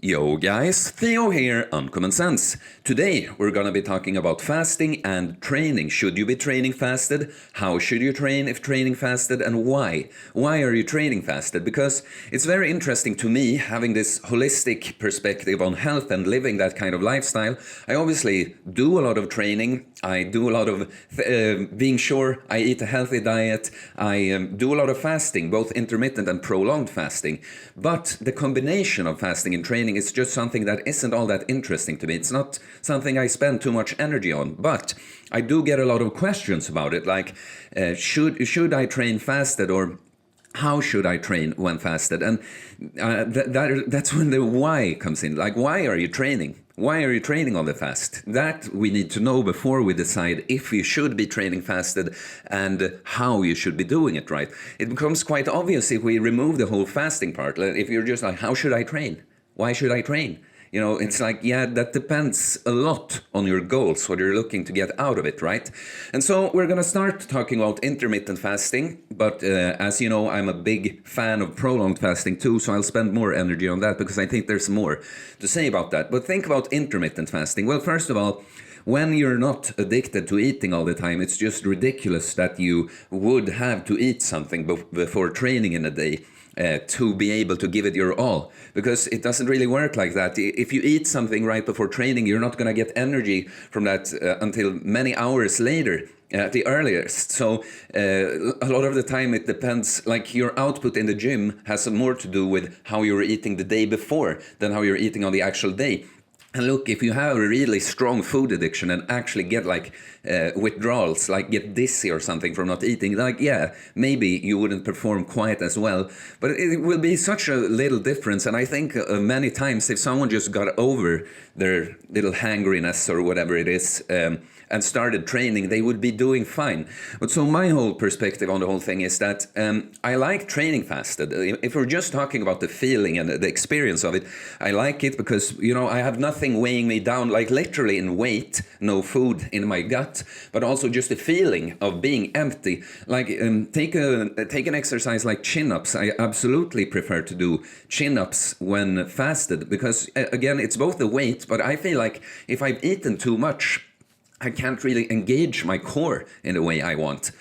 Yo guys, Theo here on Common Sense. Today we're gonna be talking about fasting and training. Should you be training fasted? How should you train if training fasted, and why? Why are you training fasted? Because it's very interesting to me having this holistic perspective on health and living that kind of lifestyle. I obviously do a lot of training. I do a lot of being sure I eat a healthy diet. I do a lot of fasting, both intermittent and prolonged fasting. But the combination of fasting and training is just something that isn't all that interesting to me. It's not something I spend too much energy on. But I do get a lot of questions about it, like should I train fasted, or how should I train when fasted? And that's when the why comes in. Like, why are you training? Why are you training on the fast? That we need to know before we decide if you should be training fasted and how you should be doing it, right? It becomes quite obvious if we remove the whole fasting part. If you're just like, how should I train? Why should I train? You know, it's like, yeah, that depends a lot on your goals, what you're looking to get out of it, right? And so we're going to start talking about intermittent fasting. But as you know, I'm a big fan of prolonged fasting too, so I'll spend more energy on that because I think there's more to say about that. But think about intermittent fasting. Well, first of all, when you're not addicted to eating all the time, it's just ridiculous that you would have to eat something before training in a day. To be able to give it your all, because it doesn't really work like that. If you eat something right before training, you're not going to get energy from that until many hours later at the earliest. So a lot of the time it depends, like your output in the gym has more to do with how you're eating the day before than how you're eating on the actual day. And look, if you have a really strong food addiction and actually get like withdrawals, like get dizzy or something from not eating, like, yeah, maybe you wouldn't perform quite as well. But it will be such a little difference. And I think many times if someone just got over their little hangriness or whatever it is, and started training, they would be doing fine. But so my whole perspective on the whole thing is that I like training fasted. If we're just talking about the feeling and the experience of it, I like it because, you know, I have nothing weighing me down, like literally in weight, no food in my gut, but also just the feeling of being empty. Like take an exercise like chin-ups. I absolutely prefer to do chin-ups when fasted because, again, it's both the weight, but I feel like if I've eaten too much, I can't really engage my core in the way I want.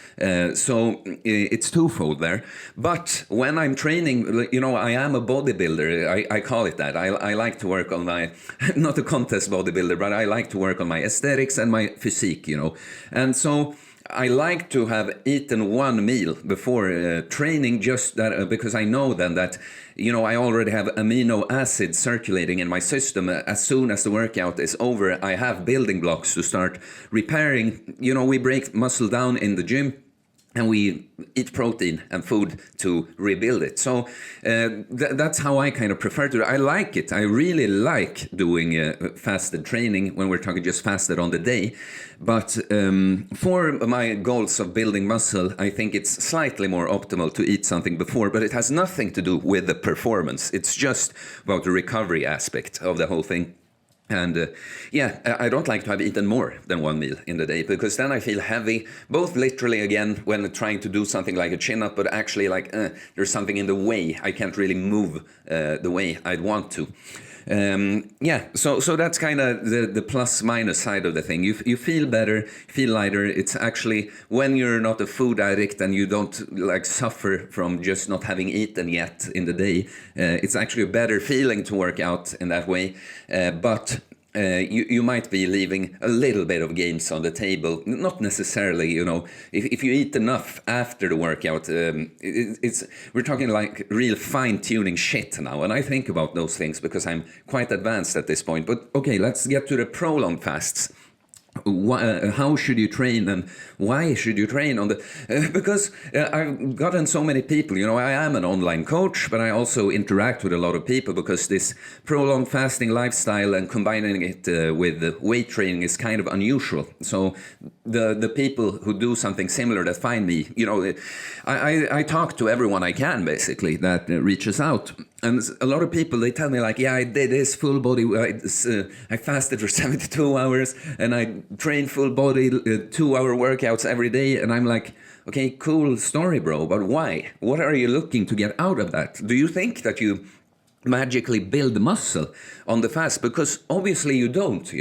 So it's twofold there. But when I'm training, you know, I am a bodybuilder. I call it that. I like to work on my, not a contest bodybuilder, but I like to work on my aesthetics and my physique, you know. And so I like to have eaten one meal before training, just that because I know then that, you know, I already have amino acids circulating in my system. As soon as the workout is over, I have building blocks to start repairing. You know, we break muscle down in the gym and we eat protein and food to rebuild it. So that's how I kind of prefer to do it. I like it. I really like doing fasted training when we're talking just fasted on the day. But for my goals of building muscle, I think it's slightly more optimal to eat something before, but it has nothing to do with the performance. It's just about the recovery aspect of the whole thing. And yeah, I don't like to have eaten more than one meal in the day because then I feel heavy, both literally again when trying to do something like a chin-up, but actually like there's something in the way. I can't really move the way I'd want to. Yeah, so that's kind of the plus minus side of the thing. You feel better, feel lighter. It's actually when you're not a food addict and you don't like suffer from just not having eaten yet in the day, it's actually a better feeling to work out in that way. But you might be leaving a little bit of gains on the table. Not necessarily, you know, if you eat enough after the workout, we're talking like real fine-tuning shit now. And I think about those things because I'm quite advanced at this point. But okay, let's get to the prolonged fasts. How should you train and why should you train on the because I've gotten so many people, you know, I am an online coach, but I also interact with a lot of people because this prolonged fasting lifestyle and combining it with weight training is kind of unusual. So the people who do something similar that find me, you know, I talk to everyone I can basically that reaches out. And a lot of people, they tell me like, yeah, I did this full body, I fasted for 72 hours and I trained full body 2-hour workouts every day. And I'm like, okay, cool story, bro, but why? What are you looking to get out of that? Do you think that you magically build muscle on the fast, because obviously you don't.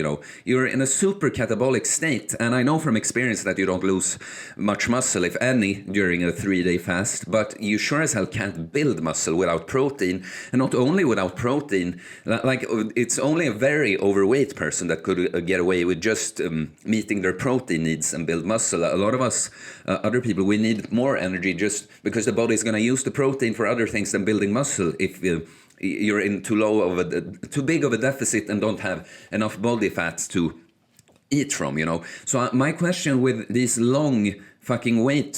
You're in a super catabolic state, and I know from experience that you don't lose much muscle, if any, during a 3-day fast, but you sure as hell can't build muscle without protein. And not only without protein, like it's only a very overweight person that could get away with just meeting their protein needs and build muscle. A lot of us other people, we need more energy just because the body is going to use the protein for other things than building muscle if you're in too big of a deficit and don't have enough body fat to eat from. So my question with these long fucking weight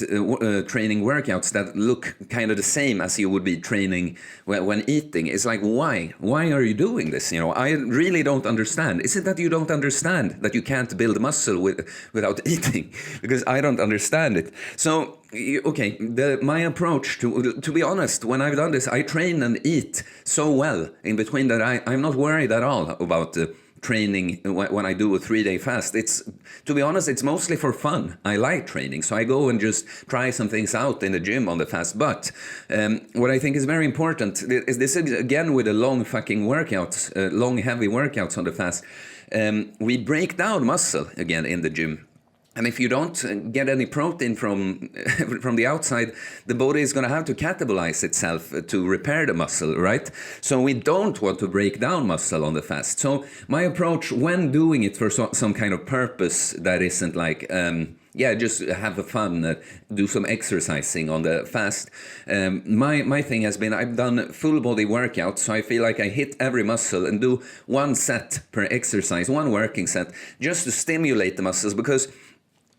training workouts that look kind of the same as you would be training when eating is like, why are you doing this? I really don't understand. Is it that you don't understand that you can't build muscle without eating? Because I don't understand it. So okay, my approach, to be honest, when I've done this, I train and eat so well in between that I'm not worried at all about training when I do a 3-day fast. To be honest, it's mostly for fun. I like training, so I go and just try some things out in the gym on the fast. But what I think is very important is this, again, with the long fucking workouts, long heavy workouts on the fast, we break down muscle again in the gym. And if you don't get any protein from the outside, the body is going to have to catabolize itself to repair the muscle, right? So we don't want to break down muscle on the fast. So my approach when doing it for some kind of purpose that isn't like, just have a fun, do some exercising on the fast. My thing has been, I've done full body workouts, so I feel like I hit every muscle and do one set per exercise, one working set, just to stimulate the muscles, because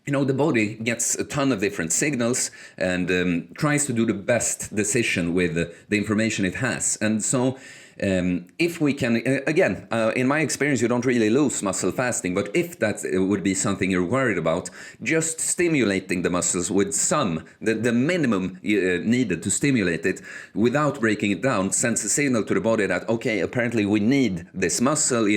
the body gets a ton of different signals and tries to do the best decision with the information it has. And so if we can, again, in my experience, you don't really lose muscle fasting, but if that would be something you're worried about, just stimulating the muscles with the minimum needed to stimulate it without breaking it down sends a signal to the body that, okay, apparently we need this muscle.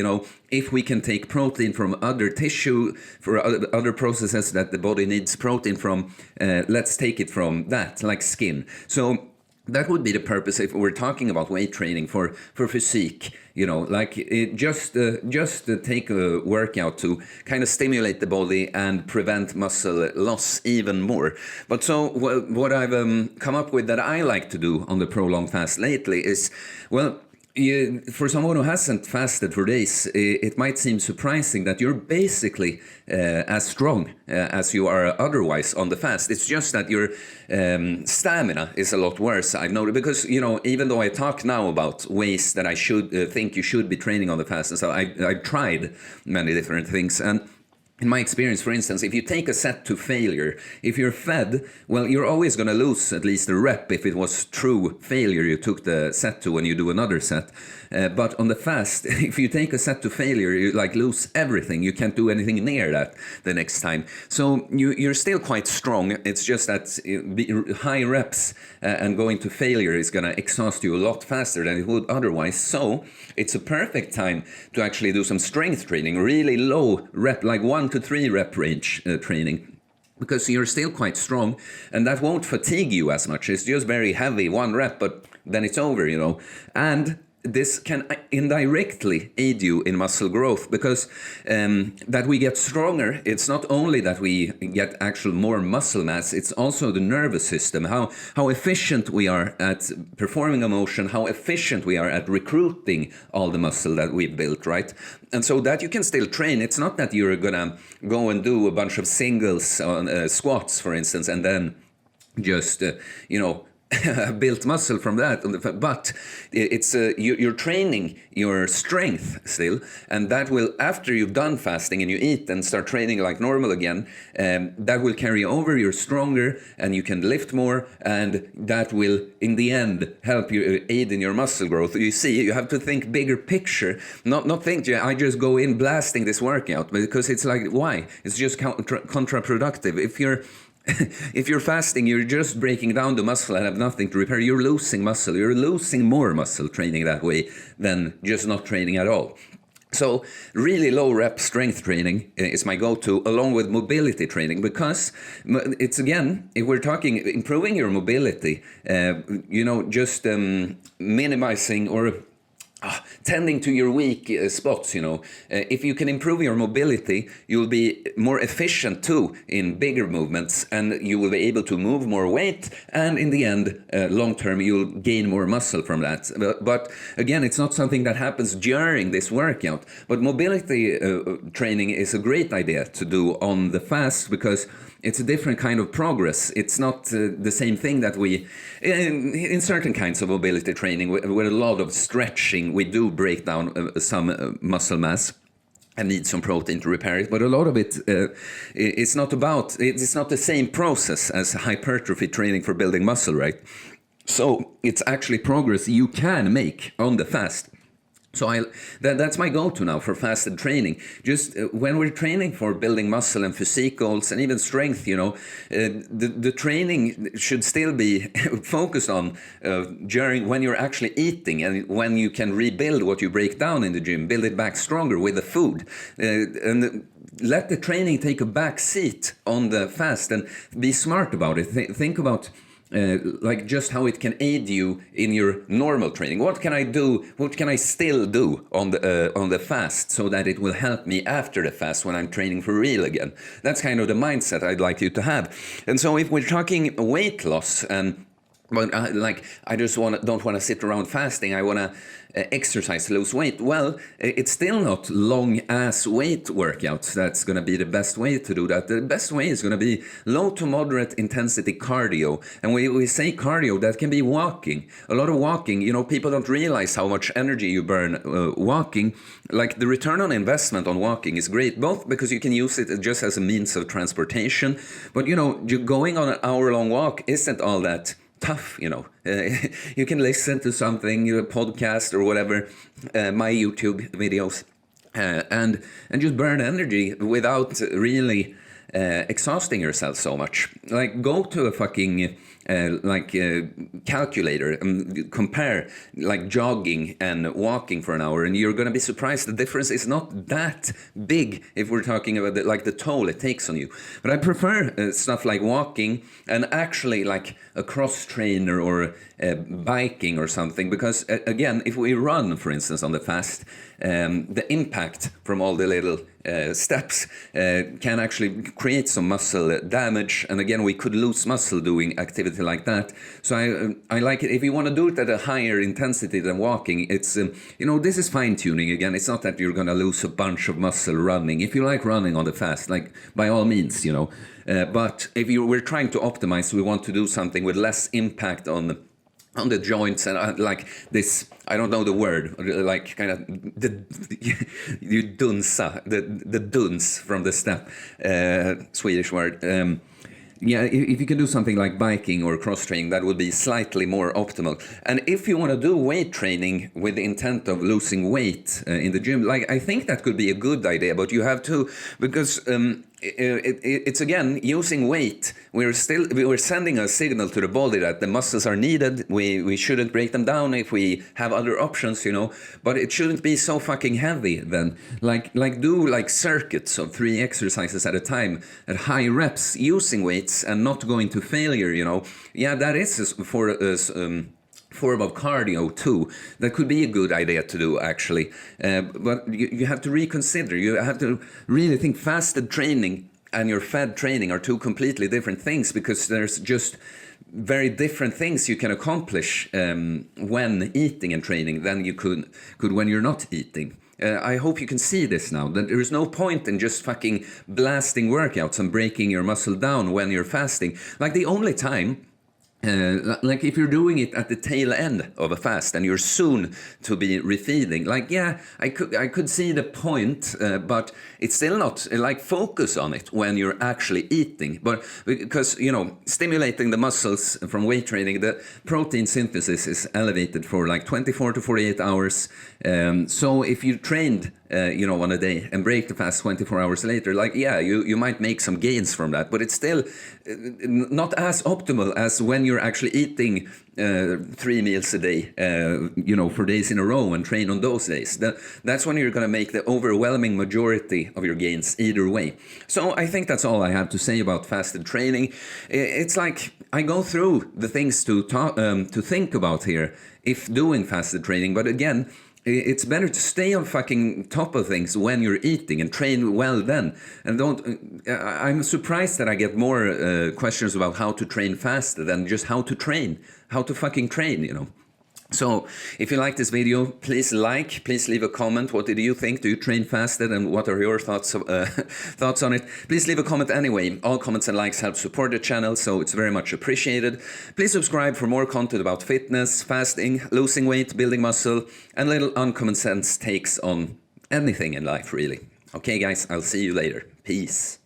If we can take protein from other tissue for other processes that the body needs protein from, let's take it from that, like skin. So that would be the purpose if we're talking about weight training for physique, like just take a workout to kind of stimulate the body and prevent muscle loss even more. But so what I've come up with that I like to do on the prolonged fast lately is, for someone who hasn't fasted for days, it might seem surprising that you're basically as strong as you are otherwise on the fast. It's just that your stamina is a lot worse, I've noticed, because, even though I talk now about ways that I should think you should be training on the fast, and so I've tried many different things. And in my experience, for instance, if you take a set to failure, if you're fed, well, you're always going to lose at least a rep if it was true failure you took the set to when you do another set. But on the fast, if you take a set to failure, you lose everything. You can't do anything near that the next time. So you're still quite strong. It's just that high reps and going to failure is going to exhaust you a lot faster than it would otherwise. So it's a perfect time to actually do some strength training, really low rep, like 1 to 3 rep range training, because you're still quite strong and that won't fatigue you as much. It's just very heavy, 1 rep, but then it's over, And this can indirectly aid you in muscle growth, because that we get stronger, it's not only that we get actual more muscle mass, it's also the nervous system, how efficient we are at performing a motion, how efficient we are at recruiting all the muscle that we've built, right? And so that you can still train. It's not that you're gonna go and do a bunch of singles on squats, for instance, and then just built muscle from that, but it's you're training your strength still, and that will, after you've done fasting and you eat and start training like normal again, that will carry over. You're stronger and you can lift more, and that will in the end help you aid in your muscle growth. You see, you have to think bigger picture, not think I just go in blasting this workout, because it's like, why? It's just counterproductive. If you're fasting, you're just breaking down the muscle and have nothing to repair. You're losing muscle. You're losing more muscle training that way than just not training at all. So really low rep strength training is my go-to, along with mobility training, because it's, again, if we're talking improving your mobility, just minimizing or tending to your weak spots, you know. If you can improve your mobility, you'll be more efficient too in bigger movements, and you will be able to move more weight, and in the end, long term, you'll gain more muscle from that. But again, it's not something that happens during this workout. But mobility training is a great idea to do on the fast, because it's a different kind of progress. It's not the same thing that we, in certain kinds of mobility training, with a lot of stretching, we do break down some muscle mass and need some protein to repair it. But a lot of it, it's not the same process as hypertrophy training for building muscle, right? So it's actually progress you can make on the fast. So that's my go-to now for fasted training. Just when we're training for building muscle and physique goals and even strength, you know, the training should still be focused on during when you're actually eating, and when you can rebuild what you break down in the gym, build it back stronger with the food. And let the training take a back seat on the fast, and be smart about it. Think about like just how it can aid you in your normal training. What can I do? What can I still do on the fast, so that it will help me after the fast when I'm training for real again? That's kind of the mindset I'd like you to have. And so if we're talking weight loss, and but I just don't want to sit around fasting. I want to exercise, lose weight. Well, it's still not long ass weight workouts that's going to be the best way to do that. The best way is going to be low to moderate intensity cardio. And we say cardio, that can be walking. A lot of walking, you know, people don't realize how much energy you burn walking. Like the return on investment on walking is great, both because you can use it just as a means of transportation, but you know, going on an hour-long walk isn't all that tough, you know. You can listen to something, a podcast or whatever, my YouTube videos, and just burn energy without really exhausting yourself so much. Like, go to a fucking calculator and compare like jogging and walking for an hour, and you're going to be surprised. The difference is not that big if we're talking about the toll it takes on you. But I prefer stuff like walking and actually like a cross trainer or biking or something, because again, if we run, for instance, on the fast, the impact from all the little steps can actually create some muscle damage, and again, we could lose muscle doing activity like that. So I like it if you want to do it at a higher intensity than walking. It's you know, this is fine tuning again. It's not that you're gonna lose a bunch of muscle running. If you like running on the fast, like, by all means, you know. But if we're trying to optimize, we want to do something with less impact on the joints, and like this, I don't know the word, like kind of you dunsa, the duns from the step, Swedish word. Yeah, if you can do something like biking or cross training, that would be slightly more optimal. And if you want to do weight training with the intent of losing weight in the gym, like, I think that could be a good idea, but you have to, because it's again using weight. We're sending a signal to the body that the muscles are needed. We shouldn't break them down if we have other options, you know. But it shouldn't be so fucking heavy then. Like do like circuits of 3 exercises at a time at high reps using weights and not going to failure, you know. Yeah, that is for form of cardio too. That could be a good idea to do, actually. But you have to reconsider. You have to really think fasted training and your fed training are 2 completely different things, because there's just very different things you can accomplish when eating and training than you could when you're not eating. I hope you can see this now, that there is no point in just fucking blasting workouts and breaking your muscle down when you're fasting. Like, the only time, like if you're doing it at the tail end of a fast and you're soon to be refeeding, like, yeah, I could see the point, but it's still not like focus on it when you're actually eating. But because, you know, stimulating the muscles from weight training, the protein synthesis is elevated for like 24 to 48 hours. So if you trained you know, on a day and break the fast 24 hours later, like, yeah, you might make some gains from that, but it's still not as optimal as when you're actually eating 3 meals a day, you know, for days in a row and train on those days. That's when you're going to make the overwhelming majority of your gains either way. So I think that's all I have to say about fasted training. It's like I go through the things to think about here if doing fasted training, but again, It's better to stay on fucking top of things when you're eating and train well then. And don't. I'm surprised that I get more questions about how to train faster than just how to train, how to fucking train. You know. So, if you like this video, please like, please leave a comment. What did you think? Do you train fasted, and what are your thoughts thoughts on it? Please leave a comment anyway. All comments and likes help support the channel, so it's very much appreciated. Please subscribe for more content about fitness, fasting, losing weight, building muscle, and little uncommon sense takes on anything in life, really. Okay, guys, I'll see you later. Peace.